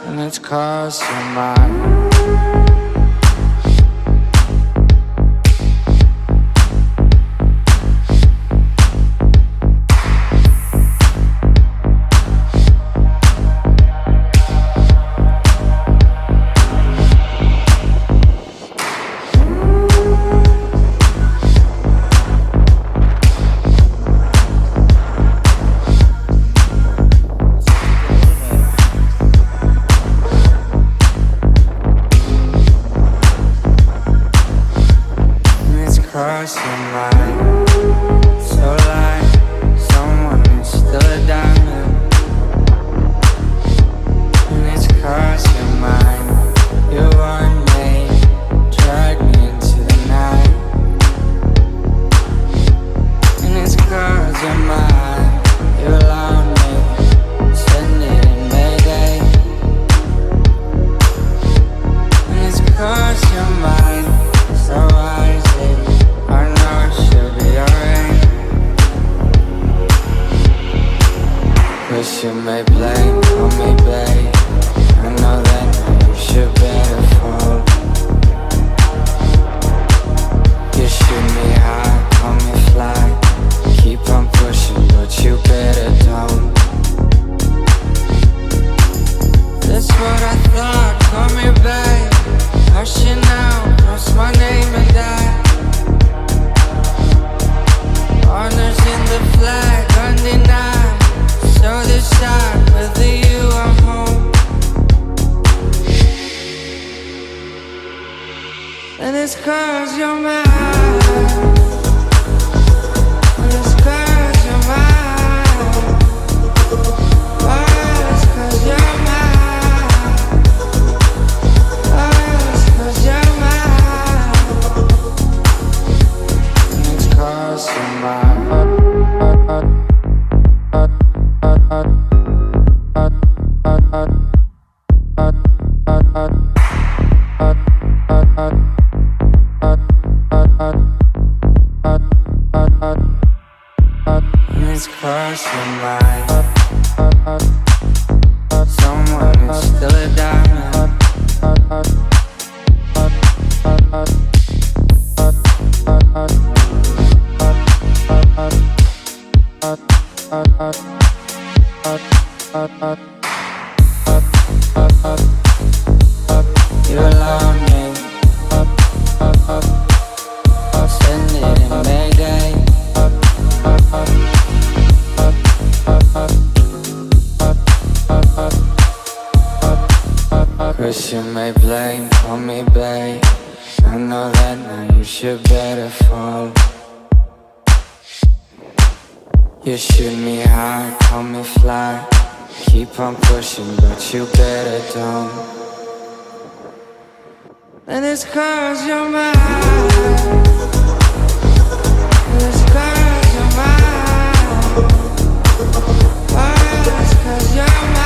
and it's 'cause you're mine. Cross your mind, so like someone is still a diamond. And it's cross your mind, you want me, drag me into the night. And it's cross your mind, you allowed me, spend it in Mayday. And it's cross your mind, so wisely, I know it should be alright. 'Cause you may blame on me, babe. I know that you should better fall. You shoot me high, call me fly. Keep on pushing, but you better don't. That's what I thought, call me babe. Hush it now, cross my name and die. Honors in the flag, undenied. So decide whether you are home. And it's 'cause you're mine. And it's 'cause you're mine. Oh, it's 'cause you're mine. Oh, it's 'cause you're mine. And it's 'cause you're mine. And it's 'cause you're mine. Someone is still a diamond. You allowed me, spend it in Mayday. 'Cause you may blame on me, babe. I know that now you should better fall. You shoot me high, call me fly. Keep on pushing, but you better don't. And it's 'cause you're mine. And it's 'cause you're mine. Oh, it's 'cause you're mine.